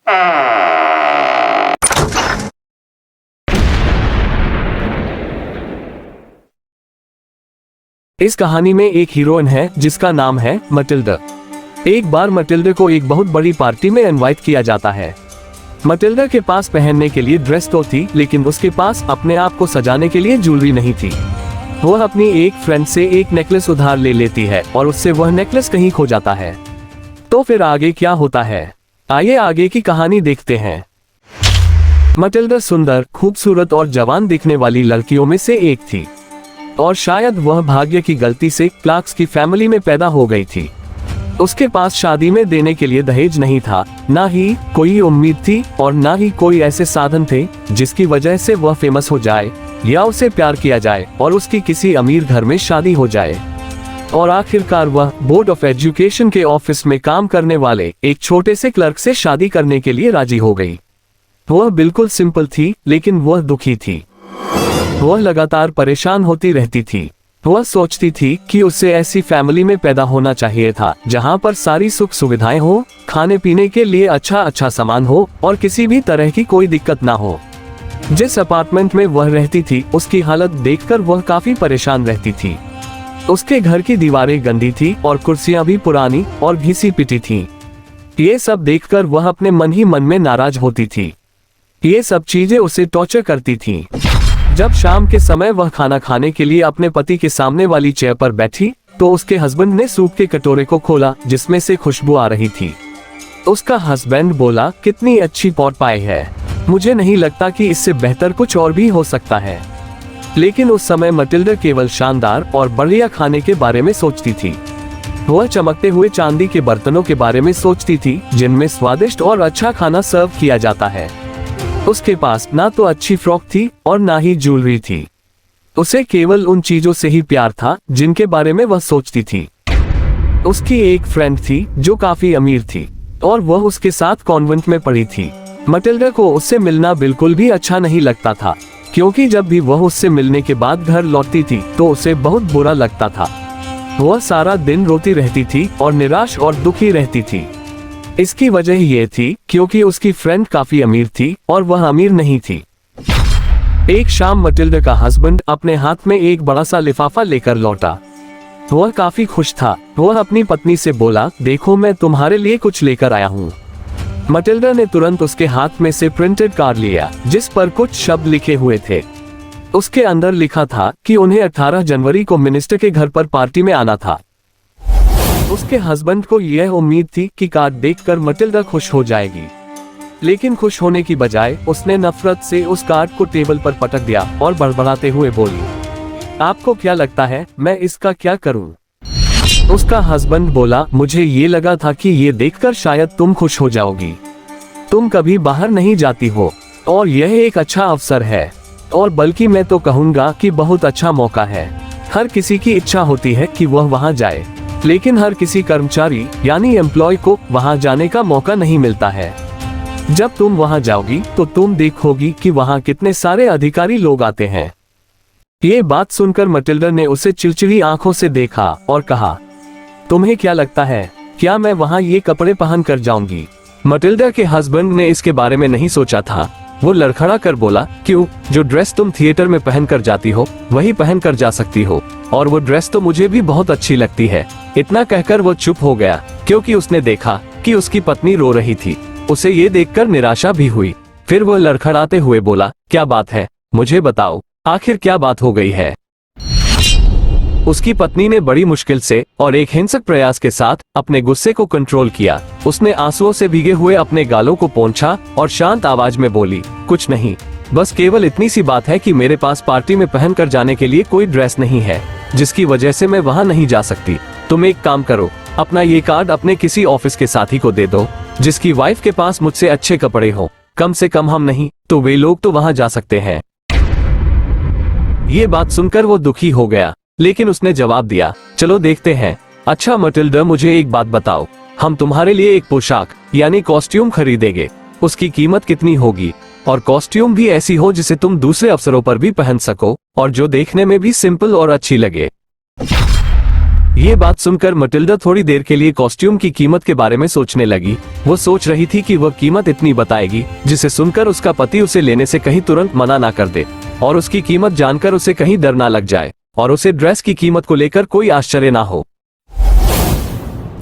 इस कहानी में एक हीरोइन है जिसका नाम है मटिल्डा। एक बार मटिल्डा को एक बहुत बड़ी पार्टी में इनवाइट किया जाता है। मटिल्डा के पास पहनने के लिए ड्रेस तो थी, लेकिन उसके पास अपने आप को सजाने के लिए ज्वेलरी नहीं थी। वह अपनी एक फ्रेंड से एक नेकलेस उधार ले लेती है और उससे वह नेकलेस कहीं खो जाता है। तो फिर आगे क्या होता है, आइए आगे की कहानी देखते हैं। मटिल्डा सुंदर, खूबसूरत और जवान दिखने वाली लड़कियों में से एक थी और शायद वह भाग्य की गलती से क्लार्क्स की फैमिली में पैदा हो गई थी। उसके पास शादी में देने के लिए दहेज नहीं था, ना ही कोई उम्मीद थी और ना ही कोई ऐसे साधन थे जिसकी वजह से वह फेमस हो जाए या उसे प्यार किया जाए और उसकी किसी अमीर घर में शादी हो जाए। और आखिरकार वह बोर्ड ऑफ एजुकेशन के ऑफिस में काम करने वाले एक छोटे से क्लर्क से शादी करने के लिए राजी हो गई। वह बिल्कुल सिंपल थी, लेकिन वह दुखी थी। वह लगातार परेशान होती रहती थी। वह सोचती थी कि उसे ऐसी फैमिली में पैदा होना चाहिए था जहां पर सारी सुख सुविधाएं हो, खाने पीने के लिए अच्छा सामान हो और किसी भी तरह की कोई दिक्कत ना हो। जिस अपार्टमेंट में वह रहती थी उसकी हालत देखकर वह काफी परेशान रहती थी। उसके घर की दीवारें गंदी थी और कुर्सियां भी पुरानी और घिसी पिटी थीं। ये सब देखकर वह अपने मन ही मन में नाराज होती थी। ये सब चीजें उसे टॉर्चर करती थीं। जब शाम के समय वह खाना खाने के लिए अपने पति के सामने वाली चेयर पर बैठी तो उसके हस्बैंड ने सूप के कटोरे को खोला जिसमें से खुशबू आ रही थी। उसका हस्बैंड बोला, कितनी अच्छी पॉट पाई है, मुझे नहीं लगता कि इससे बेहतर कुछ और भी हो सकता है। लेकिन उस समय मटिल्डा केवल शानदार और बढ़िया खाने के बारे में सोचती थी। वह चमकते हुए चांदी के बर्तनों के बारे में सोचती थी जिनमें स्वादिष्ट और अच्छा खाना सर्व किया जाता है। उसके पास ना तो अच्छी फ्रॉक थी और ना ही ज्वेलरी थी। उसे केवल उन चीजों से ही प्यार था जिनके बारे में वह सोचती थी। उसकी एक फ्रेंड थी जो काफी अमीर थी और वह उसके साथ कॉन्वेंट में पढ़ी थी। मटिल्डा को उससे मिलना बिल्कुल भी अच्छा नहीं लगता था, क्योंकि जब भी वह उससे मिलने के बाद घर लौटती थी तो उसे बहुत बुरा लगता था। वह सारा दिन रोती रहती थी और निराश और दुखी रहती थी। इसकी वजह ये थी क्योंकि उसकी फ्रेंड काफी अमीर थी और वह अमीर नहीं थी। एक शाम मटिल्डा का हस्बैंड अपने हाथ में एक बड़ा सा लिफाफा लेकर लौटा। वह काफी खुश था। वह अपनी पत्नी से बोला, देखो मैं तुम्हारे लिए कुछ लेकर आया हूँ। मटिल्डा ने तुरंत उसके हाथ में से प्रिंटेड कार्ड लिया जिस पर कुछ शब्द लिखे हुए थे। उसके अंदर लिखा था कि उन्हें 18 जनवरी को मिनिस्टर के घर पर पार्टी में आना था। उसके हस्बैंड को यह उम्मीद थी कि कार्ड देखकर मटिल्डा खुश हो जाएगी, लेकिन खुश होने की बजाय उसने नफरत से उस कार्ड को टेबल पर पटक दिया और बड़बड़ाते हुए बोली, आपको क्या लगता है मैं इसका क्या करूं? उसका हस्बैंड बोला, मुझे ये लगा था कि ये देखकर शायद तुम खुश हो जाओगी। तुम कभी बाहर नहीं जाती हो और यह एक अच्छा अवसर है, और बल्कि मैं तो कहूँगा कि बहुत अच्छा मौका है। हर किसी की इच्छा होती है कि वह वहाँ जाए, लेकिन हर किसी कर्मचारी यानी एम्प्लॉय को वहां जाने का मौका नहीं मिलता है। जब तुम वहां जाओगी तो तुम देखोगी कि वहां कितने सारे अधिकारी लोग आते हैं। ये बात सुनकर मटिल्डा ने उसे चिड़चिड़ी आंखों से देखा और कहा, तुम्हें क्या लगता है, क्या मैं वहां ये कपड़े पहन कर जाऊंगी? मटिल्डा के हस्बैंड ने इसके बारे में नहीं सोचा था। वो लड़खड़ा कर बोला, क्यों, जो ड्रेस तुम थिएटर में पहन कर जाती हो वही पहन कर जा सकती हो, और वो ड्रेस तो मुझे भी बहुत अच्छी लगती है। इतना कहकर वो चुप हो गया क्योंकि उसने देखा कि उसकी पत्नी रो रही थी। उसे ये देखकर निराशा भी हुई। फिर वो लड़खड़ाते हुए बोला, क्या बात है, मुझे बताओ, आखिर क्या बात हो गई है? उसकी पत्नी ने बड़ी मुश्किल से और एक हिंसक प्रयास के साथ अपने गुस्से को कंट्रोल किया। उसने आंसुओं से भीगे हुए अपने गालों को पोंछा और शांत आवाज में बोली, कुछ नहीं, बस केवल इतनी सी बात है कि मेरे पास पार्टी में पहन कर जाने के लिए कोई ड्रेस नहीं है, जिसकी वजह से मैं वहां नहीं जा सकती। तुम एक काम करो, अपना ये कार्ड अपने किसी ऑफिस के साथी को दे दो जिसकी वाइफ के पास मुझसे अच्छे कपड़े हो। कम से कम हम नहीं तो वे लोग तो वहां जा सकते हैं। ये बात सुनकर वो दुखी हो गया, लेकिन उसने जवाब दिया, चलो देखते हैं। अच्छा मटिल्डा, मुझे एक बात बताओ, हम तुम्हारे लिए एक पोशाक यानी कॉस्ट्यूम खरीदेंगे। उसकी कीमत कितनी होगी? और कॉस्ट्यूम भी ऐसी हो जिसे तुम दूसरे अवसरों पर भी पहन सको और जो देखने में भी सिंपल और अच्छी लगे। ये बात सुनकर मटिल्डा थोड़ी देर के लिए कॉस्ट्यूम की कीमत के बारे में सोचने लगी। वो सोच रही थी कि वह कीमत इतनी बताएगी जिसे सुनकर उसका पति उसे लेने से कहीं तुरंत मना ना कर दे, और उसकी कीमत जानकर उसे कहीं डर ना लग जाए और उसे ड्रेस की कीमत को लेकर कोई आश्चर्य ना हो।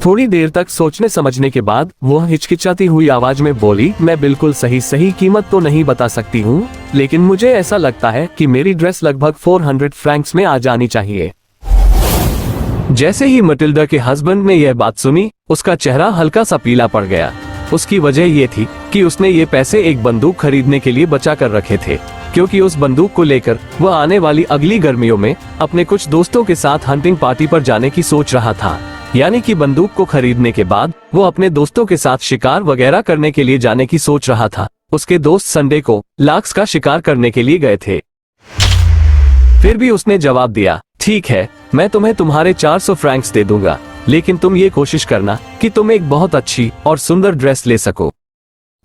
थोड़ी देर तक सोचने समझने के बाद वह हिचकिचाती हुई आवाज में बोली, मैं बिल्कुल सही कीमत तो नहीं बता सकती हूँ, लेकिन मुझे ऐसा लगता है कि मेरी ड्रेस लगभग 400 फ्रैंक्स में आ जानी चाहिए। जैसे ही मटिल्डा के हस्बैंड ने यह बात सुनी, उसका चेहरा हल्का सा पीला पड़ गया। उसकी वजह ये थी कि उसने ये पैसे एक बंदूक खरीदने के लिए बचा कर रखे थे, क्योंकि उस बंदूक को लेकर वह आने वाली अगली गर्मियों में अपने कुछ दोस्तों के साथ हंटिंग पार्टी पर जाने की सोच रहा था। यानी कि बंदूक को खरीदने के बाद वो अपने दोस्तों के साथ शिकार वगैरह करने के लिए जाने की सोच रहा था। उसके दोस्त संडे को लाक्स का शिकार करने के लिए गए थे। फिर भी उसने जवाब दिया, ठीक है, मैं तुम्हें तुम्हारे 400 फ्रैंक्स दे दूंगा, लेकिन तुम ये कोशिश करना कि तुम एक बहुत अच्छी और सुंदर ड्रेस ले सको।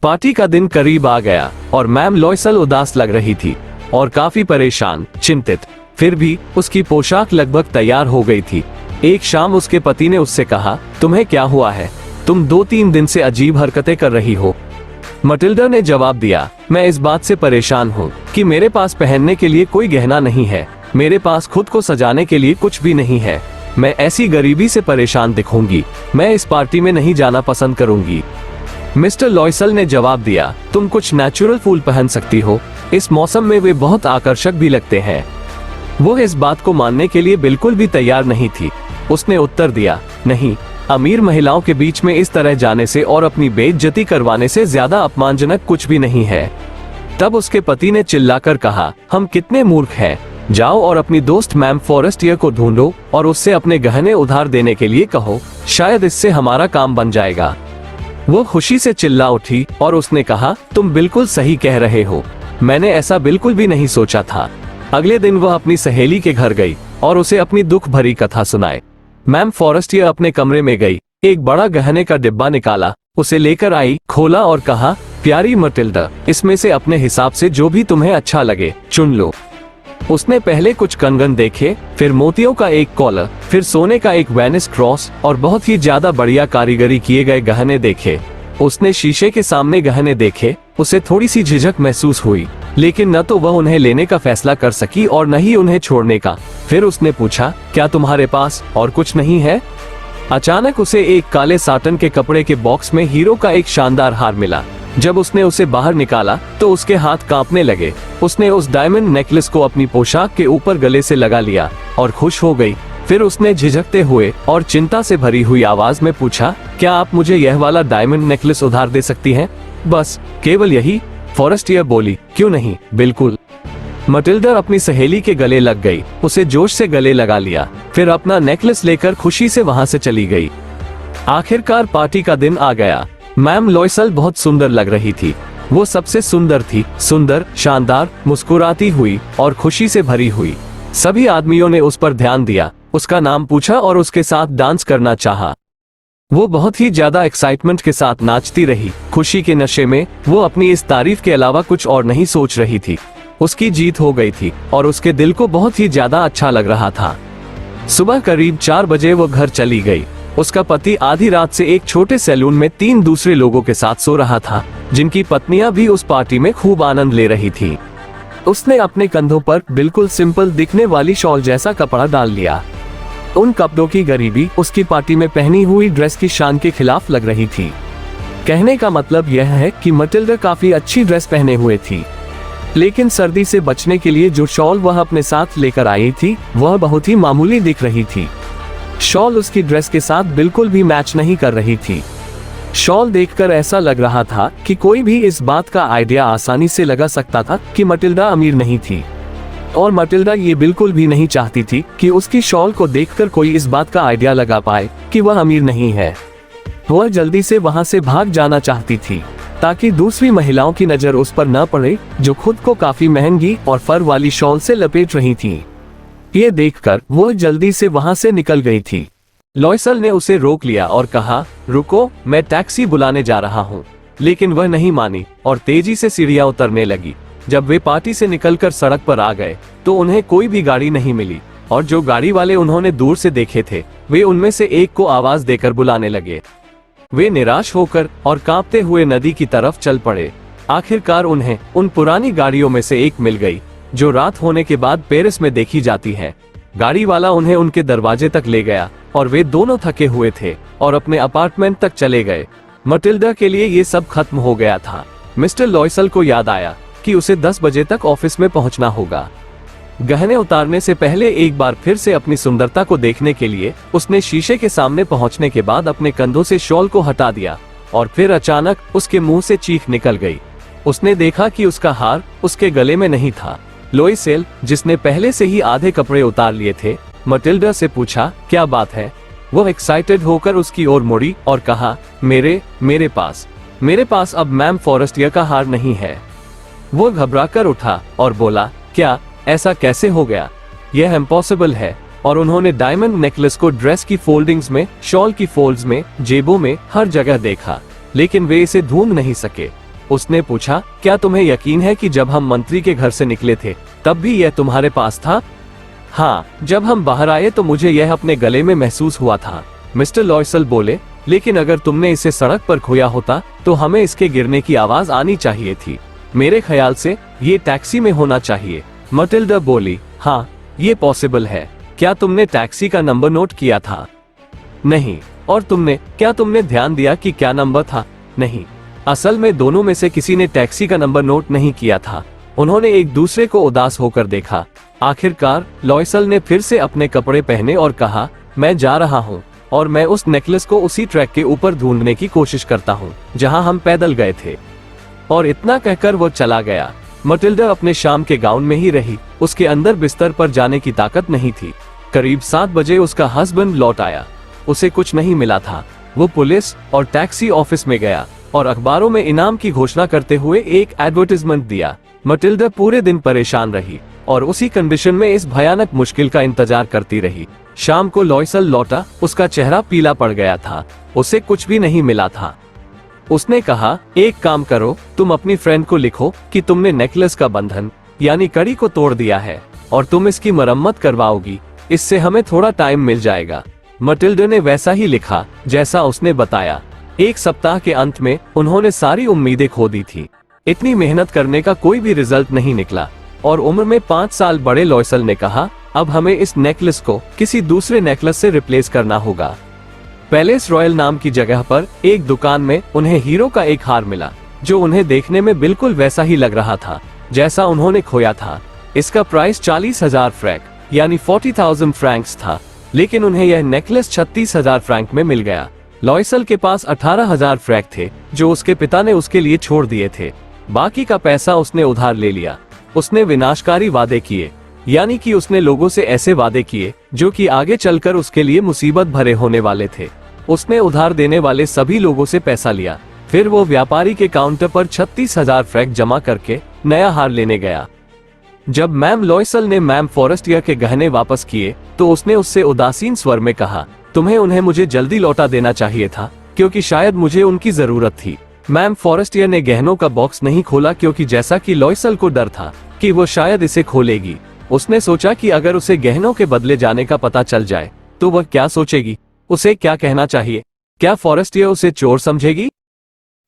पार्टी का दिन करीब आ गया और मैम लॉयसल उदास लग रही थी और काफी परेशान, चिंतित। फिर भी उसकी पोशाक लगभग तैयार हो गई थी। एक शाम उसके पति ने उससे कहा, तुम्हें क्या हुआ है? तुम 2-3 दिन से अजीब हरकतें कर रही हो। मटिल्डा ने जवाब दिया, मैं इस बात से परेशान हूँ कि मेरे पास पहनने के लिए कोई गहना नहीं है, मेरे पास खुद को सजाने के लिए कुछ भी नहीं है। मैं ऐसी गरीबी से परेशान दिखूंगी, मैं इस पार्टी में नहीं जाना पसंद करूंगी। मिस्टर लॉयसल ने जवाब दिया, तुम कुछ नेचुरल फूल पहन सकती हो, इस मौसम में वे बहुत आकर्षक भी लगते हैं। वो इस बात को मानने के लिए बिल्कुल भी तैयार नहीं थी। उसने उत्तर दिया, नहीं, अमीर महिलाओं के बीच में इस तरह जाने से और अपनी बेइज्जती करवाने से ज्यादा अपमानजनक कुछ भी नहीं है। तब उसके पति ने चिल्लाकर कहा, हम कितने मूर्ख हैं, जाओ और अपनी दोस्त मैम फॉरेस्टियर को ढूंढो और उससे अपने गहने उधार देने के लिए कहो, शायद इससे हमारा काम बन जाएगा। वो खुशी से चिल्ला उठी और उसने कहा, तुम बिल्कुल सही कह रहे हो, मैंने ऐसा बिल्कुल भी नहीं सोचा था। अगले दिन वह अपनी सहेली के घर गई और उसे अपनी दुख भरी कथा सुनाई। मैम फॉरेस्टियर अपने कमरे में गई, एक बड़ा गहने का डिब्बा निकाला, उसे लेकर आई, खोला और कहा, प्यारी मटिल्डा, इसमें से अपने हिसाब से जो भी तुम्हें अच्छा लगे चुन लो। उसने पहले कुछ कंगन देखे, फिर मोतियों का एक कॉलर, फिर सोने का एक वेनिस क्रॉस और बहुत ही ज्यादा बढ़िया कारीगरी किए गए गहने देखे। उसने शीशे के सामने गहने देखे, उसे थोड़ी सी झिझक महसूस हुई, लेकिन न तो वह उन्हें लेने का फैसला कर सकी और न ही उन्हें छोड़ने का। फिर उसने पूछा, क्या तुम्हारे पास और कुछ नहीं है? अचानक उसे एक काले साटन के कपड़े के बॉक्स में हीरो का एक शानदार हार मिला। जब उसने उसे बाहर निकाला तो उसके हाथ कांपने लगे। उसने उस डायमंड नेकलेस को अपनी पोशाक के ऊपर गले से लगा लिया और खुश हो गई। फिर उसने झिझकते हुए और चिंता से भरी हुई आवाज में पूछा, क्या आप मुझे यह वाला डायमंड नेकलेस उधार दे सकती हैं? बस केवल यही? फॉरेस्टियर बोली, क्यों नहीं, बिल्कुल। मटिल्डा अपनी सहेली के गले लग गई, उसे जोश से गले लगा लिया, फिर अपना नेकलेस लेकर खुशी से वहां से चली गई। आखिरकार पार्टी का दिन आ गया। मैम लॉयसल बहुत सुंदर लग रही थी। वो सबसे सुंदर थी, सुंदर, शानदार, मुस्कुराती हुई और खुशी से भरी हुई। सभी आदमियों ने उस पर ध्यान दिया, उसका नाम पूछा और उसके साथ डांस करना चाहा। वो बहुत ही ज्यादा एक्साइटमेंट के साथ नाचती रही। खुशी के नशे में वो अपनी इस तारीफ के अलावा कुछ और नहीं सोच रही थी। उसकी जीत हो गई थी और उसके दिल को बहुत ही ज्यादा अच्छा लग रहा था। सुबह करीब 4 बजे वो घर चली गई। उसका पति आधी रात से एक छोटे सैलून में 3 दूसरे लोगों के साथ सो रहा था, जिनकी पत्नियां भी उस पार्टी में खूब आनंद ले रही थी। उसने अपने कंधों पर बिल्कुल सिंपल दिखने वाली शॉल जैसा कपड़ा डाल लिया। उन कपड़ों की गरीबी उसकी पार्टी में पहनी हुई ड्रेस की शान के खिलाफ लग रही थी। कहने का मतलब यह है कि मटिल्डा काफी अच्छी ड्रेस पहने हुए थी, लेकिन सर्दी से बचने के लिए जो शॉल वह अपने साथ लेकर आई थी वह बहुत ही मामूली दिख रही थी। शॉल उसकी ड्रेस के साथ बिल्कुल भी मैच नहीं कर रही थी। शॉल देखकर ऐसा लग रहा था कि कोई भी इस बात का आइडिया आसानी से लगा सकता था कि मटिल्डा अमीर नहीं थी, और मटिल्डा ये बिल्कुल भी नहीं चाहती थी कि उसकी शॉल को देखकर कोई इस बात का आइडिया लगा पाए कि वह अमीर नहीं है। वह जल्दी से वहां से भाग जाना चाहती थी ताकि दूसरी महिलाओं की नजर उस पर न पड़े जो खुद को काफी महंगी और फर वाली शॉल से लपेट रही थी। ये देखकर वह जल्दी से वहां से निकल गई थी। लॉयसल ने उसे रोक लिया और कहा, रुको, मैं टैक्सी बुलाने जा रहा हूँ। लेकिन वह नहीं मानी और तेजी से सीढ़ियां उतरने लगी। जब वे पार्टी से निकलकर सड़क पर आ गए तो उन्हें कोई भी गाड़ी नहीं मिली। और जो गाड़ी वाले उन्होंने दूर से देखे थे वे उनमें से एक को आवाज देकर बुलाने लगे। वे निराश होकर और कांपते हुए नदी की तरफ चल पड़े। आखिरकार उन्हें उन पुरानी गाड़ियों में से एक मिल गई जो रात होने के बाद पेरिस में देखी जाती है। गाड़ी वाला उन्हें उनके दरवाजे तक ले गया और वे दोनों थके हुए थे और अपने अपार्टमेंट तक चले गए। मटिल्डा के लिए ये सब खत्म हो गया था। मिस्टर लॉयसल को याद आया कि उसे 10 बजे तक ऑफिस में पहुंचना होगा। गहने उतारने से पहले एक बार फिर से अपनी सुंदरता को देखने के लिए उसने शीशे के सामने पहुंचने के बाद अपने कंधों से शॉल को हटा दिया और फिर अचानक उसके मुंह से चीख निकल गई। उसने देखा कि उसका हार उसके गले में नहीं था। लोइसेल, जिसने पहले से ही आधे कपड़े उतार लिए थे, मटिल्डा से पूछा, क्या बात है? वो एक्साइटेड होकर उसकी ओर मुड़ी और कहा, मेरे पास अब मैम फॉरेस्टियर का हार नहीं है। वो घबराकर उठा और बोला, क्या? ऐसा कैसे हो गया? यह इम्पॉसिबल है। और उन्होंने डायमंड नेकलेस को ड्रेस की फोल्डिंग्स में, शॉल की फोल्ड्स में, जेबों में, हर जगह देखा, लेकिन वे इसे ढूंढ नहीं सके। उसने पूछा, क्या तुम्हें यकीन है कि जब हम मंत्री के घर से निकले थे तब भी यह तुम्हारे पास था? हाँ, जब हम बाहर आए तो मुझे यह अपने गले में महसूस हुआ था। मिस्टर लॉयसल बोले, लेकिन अगर तुमने इसे सड़क पर खोया होता तो हमें इसके गिरने की आवाज आनी चाहिए थी। मेरे ख्याल से ये टैक्सी में होना चाहिए। मटिल्डा बोली, हाँ, ये पॉसिबल है। क्या तुमने टैक्सी का नंबर नोट किया था? नहीं। और क्या तुमने ध्यान दिया कि क्या नंबर था? नहीं। असल में दोनों में से किसी ने टैक्सी का नंबर नोट नहीं किया था। उन्होंने एक दूसरे को उदास होकर देखा। आखिरकार लॉयसल ने फिर से अपने कपड़े पहने और कहा, मैं जा रहा हूँ और मैं उस नेकलेस को उसी ट्रैक के ऊपर ढूंढने की कोशिश करता हूँ जहाँ हम पैदल गए थे। और इतना कहकर वो चला गया। मटिल्डा अपने शाम के गाउन में ही रही। उसके अंदर बिस्तर पर जाने की ताकत नहीं थी। करीब 7 बजे उसका हस्बैंड लौट आया। उसे कुछ नहीं मिला था। वो पुलिस और टैक्सी ऑफिस में गया और अखबारों में इनाम की घोषणा करते हुए एक एडवर्टाइजमेंट दिया। मटिल्डा पूरे दिन परेशान रही और उसी कंडीशन में इस भयानक मुश्किल का इंतजार करती रही। शाम को लॉयसल लौटा। उसका चेहरा पीला पड़ गया था। उसे कुछ भी नहीं मिला था। उसने कहा, एक काम करो, तुम अपनी फ्रेंड को लिखो कि तुमने नेकलेस का बंधन यानी कड़ी को तोड़ दिया है और तुम इसकी मरम्मत करवाओगी। इससे हमें थोड़ा टाइम मिल जाएगा। मटिल्डा ने वैसा ही लिखा जैसा उसने बताया। 1 सप्ताह के अंत में उन्होंने सारी उम्मीदें खो दी थी। इतनी मेहनत करने का कोई भी रिजल्ट नहीं निकला और उम्र में 5 साल बड़े लॉयसल ने कहा, अब हमें इस नेकलेस को किसी दूसरे नेकलेस से रिप्लेस करना होगा। पैलेस रॉयल नाम की जगह पर एक दुकान में उन्हें हीरो का एक हार मिला जो उन्हें देखने में बिल्कुल वैसा ही लग रहा था जैसा उन्होंने खोया था। इसका प्राइस 40,000 फ्रैंक यानी 40,000 फ्रैंक्स था, लेकिन उन्हें यह नेकलेस 36,000 फ्रैंक में मिल गया। लॉयसल के पास 18,000 फ्रैंक थे जो उसके पिता ने उसके लिए छोड़ दिए थे। बाकी का पैसा उसने उधार ले लिया। उसने विनाशकारी वादे किए, यानी कि उसने लोगों से ऐसे वादे किए जो कि आगे चलकर उसके लिए मुसीबत भरे होने वाले थे। उसने उधार देने वाले सभी लोगों से पैसा लिया। फिर वो व्यापारी के काउंटर पर 36,000 फ्रैंक जमा करके नया हार लेने गया। जब मैम लॉयसल ने मैम फॉरेस्टियर के गहने वापस किए तो उसने उससे उदासीन स्वर में कहा, तुम्हें उन्हें मुझे जल्दी लौटा देना चाहिए था क्योंकि शायद मुझे उनकी जरूरत थी। मैम फॉरेस्टियर ने गहनों का बॉक्स नहीं खोला क्योंकि जैसा कि लॉयसल को डर था कि वो शायद इसे खोलेगी। उसने सोचा कि अगर उसे गहनों के बदले जाने का पता चल जाए तो वह क्या सोचेगी, उसे क्या कहना चाहिए। क्या फॉरेस्टियर उसे चोर समझेगी?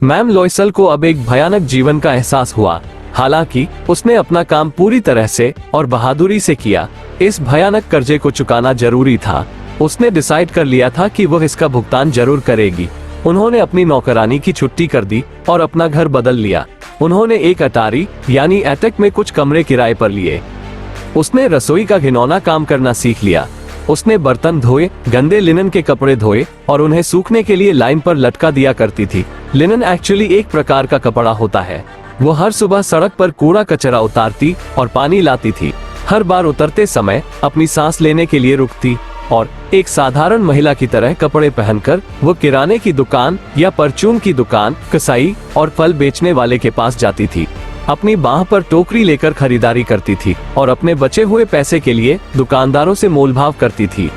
मैम लॉयसल को अब एक भयानक जीवन का एहसास हुआ। हालांकि उसने अपना काम पूरी तरह से और बहादुरी से किया। इस भयानक कर्जे को चुकाना जरूरी था। उसने डिसाइड कर लिया था कि वह इसका भुगतान जरूर करेगी। उन्होंने अपनी नौकरानी की छुट्टी कर दी और अपना घर बदल लिया। उन्होंने एक अटारी यानी एटक में कुछ कमरे किराए पर लिए। उसने रसोई का घिनौना काम करना सीख लिया। उसने बर्तन धोए, गंदे लिनन के कपड़े धोए और उन्हें सूखने के लिए लाइन पर लटका दिया करती थी। लिनन एक्चुअली एक प्रकार का कपड़ा होता है। वो हर सुबह सड़क पर कूड़ा कचरा उतारती और पानी लाती थी। हर बार उतरते समय अपनी सांस लेने के लिए रुकती और एक साधारण महिला की तरह कपड़े पहनकर वो किराने की दुकान या परचून की दुकान, कसाई और फल बेचने वाले के पास जाती थी। अपनी बाह पर टोकरी लेकर खरीदारी करती थी और अपने बचे हुए पैसे के लिए दुकानदारों से मोलभाव करती थी।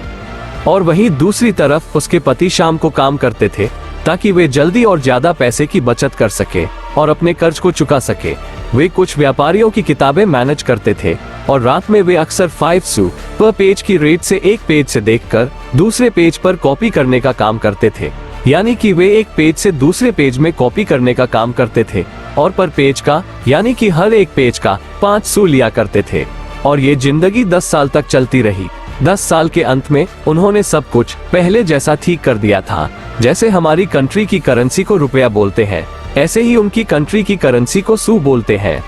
और वहीं दूसरी तरफ उसके पति शाम को काम करते थे ताकि वे जल्दी और ज्यादा पैसे की बचत कर सके। और अपने कर्ज को चुका सके। वे कुछ व्यापारियों की किताबें मैनेज करते थे और रात में वे अक्सर 5 सू पर पेज की रेट से एक पेज से देखकर दूसरे पेज पर कॉपी करने का काम करते थे। यानी कि वे एक पेज से दूसरे पेज में कॉपी करने का काम करते थे और पर पेज का यानी कि हर एक पेज का 5 सू लिया करते थे। और ये जिंदगी 10 साल तक चलती रही। 10 साल के अंत में उन्होंने सब कुछ पहले जैसा ठीक कर दिया था। जैसे हमारी कंट्री की करेंसी को रुपया बोलते हैं, ऐसे ही उनकी कंट्री की करेंसी को सू बोलते हैं।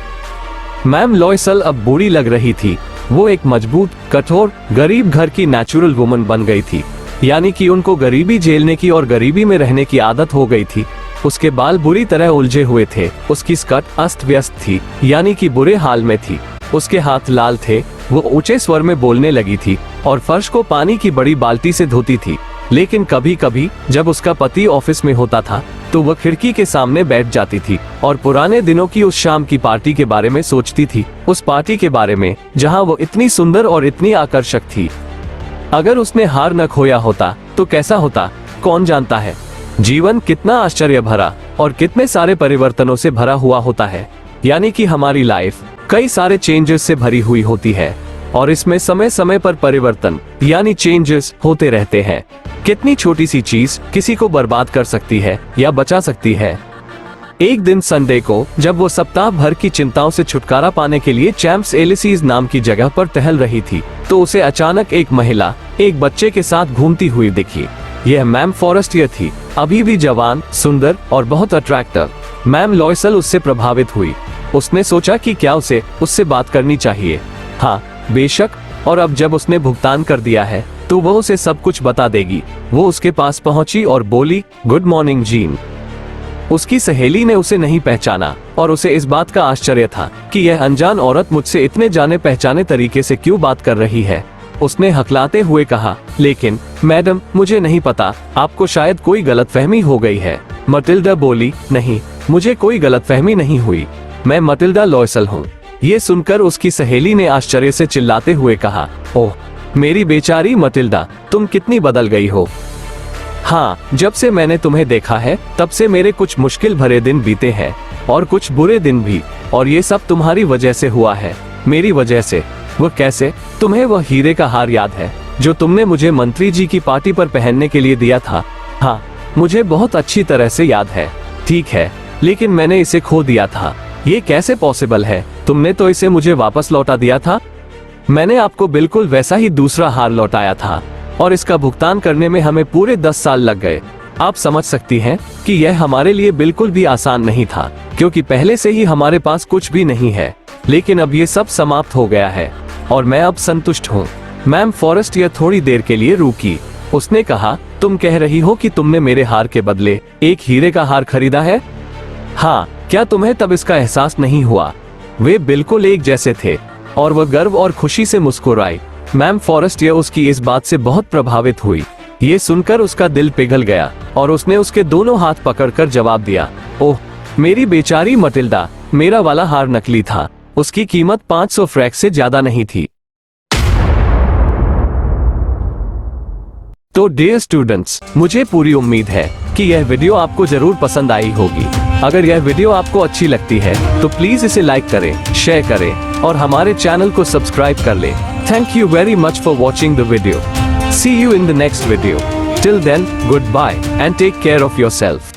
मैम लॉयसल अब बूढ़ी लग रही थी। वो एक मजबूत, कठोर, गरीब घर की नेचुरल वुमन बन गई थी। यानी कि उनको गरीबी झेलने की और गरीबी में रहने की आदत हो गई थी। उसके बाल बुरी तरह उलझे हुए थे। उसकी स्कर्ट अस्त व्यस्त थी, यानी कि बुरे हाल में थी। उसके हाथ लाल थे। वो ऊंचे स्वर में बोलने लगी थी और फर्श को पानी की बड़ी बाल्टी से धोती थी। लेकिन कभी कभी जब उसका पति ऑफिस में होता था तो वह खिड़की के सामने बैठ जाती थी और पुराने दिनों की उस शाम की पार्टी के बारे में सोचती थी। उस पार्टी के बारे में जहां वो इतनी सुंदर और इतनी आकर्षक थी। अगर उसने हार न खोया होता तो कैसा होता, कौन जानता है। जीवन कितना आश्चर्य भरा और कितने सारे परिवर्तनों से भरा हुआ होता है। यानी कि हमारी लाइफ कई सारे चेंजेस से भरी हुई होती है और इसमें समय समय पर परिवर्तन यानी चेंजेस होते रहते हैं। कितनी छोटी सी चीज किसी को बर्बाद कर सकती है या बचा सकती है। एक दिन संडे को जब वो सप्ताह भर की चिंताओं से छुटकारा पाने के लिए चैम्प्स एलिसीज नाम की जगह पर टहल रही थी तो उसे अचानक एक महिला एक बच्चे के साथ घूमती हुई दिखी। यह मैम फॉरेस्टियर थी, अभी भी जवान, सुंदर और बहुत अट्रैक्टिव। मैम लॉयसल उससे प्रभावित हुई। उसने सोचा कि क्या उसे उससे बात करनी चाहिए। हाँ बेशक, और अब जब उसने भुगतान कर दिया है तो वह उसे सब कुछ बता देगी। वो उसके पास पहुंची और बोली, गुड मॉर्निंग जीन। उसकी सहेली ने उसे नहीं पहचाना और उसे इस बात का आश्चर्य था कि यह अनजान औरत मुझसे इतने जाने पहचाने तरीके से क्यों बात कर रही है। उसने हकलाते हुए कहा, लेकिन मैडम मुझे नहीं पता, आपको शायद कोई गलतफहमी हो गई है। मटिल्डा बोली, नहीं, मुझे कोई गलतफहमी नहीं हुई, मैं मटिल्डा लॉयसल हूँ। ये सुनकर उसकी सहेली ने आश्चर्य से चिल्लाते हुए कहा, ओह मेरी बेचारी मटिल्डा, तुम कितनी बदल गई हो। हाँ, जब से मैंने तुम्हें देखा है तब से मेरे कुछ मुश्किल भरे दिन बीते हैं और कुछ बुरे दिन भी, और ये सब तुम्हारी वजह से हुआ है, मेरी वजह से। वो कैसे? तुम्हें वह हीरे का हार याद है जो तुमने मुझे मंत्री जी की पार्टी पर पहनने के लिए दिया था? हाँ, मुझे बहुत अच्छी तरह से याद है। ठीक है, लेकिन मैंने इसे खो दिया था। ये कैसे पॉसिबल है? तुमने तो इसे मुझे वापस लौटा दिया था। मैंने आपको बिल्कुल वैसा ही दूसरा हार लौटाया था और इसका भुगतान करने में हमें पूरे 10 साल लग गए। आप समझ सकती हैं कि यह हमारे लिए बिल्कुल भी आसान नहीं था, क्योंकि पहले से ही हमारे पास कुछ भी नहीं है। लेकिन अब ये सब समाप्त हो गया है और मैं अब संतुष्ट हूँ। मैम फॉरेस्टियर थोड़ी देर के लिए रुकी। उसने कहा, तुम कह रही हो कि तुमने मेरे हार के बदले एक हीरे का हार खरीदा है? हाँ, क्या तुम्हें तब इसका एहसास नहीं हुआ? वे बिल्कुल एक जैसे थे। और वह गर्व और खुशी से मुस्कुराई। मैम फॉरेस्टियर उसकी इस बात से बहुत प्रभावित हुई। ये सुनकर उसका दिल पिघल गया और उसने उसके दोनों हाथ पकड़कर जवाब दिया, ओह मेरी बेचारी मटिल्डा, मेरा वाला हार नकली था। उसकी कीमत 500 फ्रैंक से ज्यादा नहीं थी। तो डियर स्टूडेंट्स, मुझे पूरी उम्मीद है कि यह वीडियो आपको जरूर पसंद आई होगी। अगर यह वीडियो आपको अच्छी लगती है तो प्लीज इसे लाइक करें, शेयर करें और हमारे चैनल को सब्सक्राइब कर लें। Thank you very much for watching the video. See you in the next video. Till then, goodbye and take care of yourself.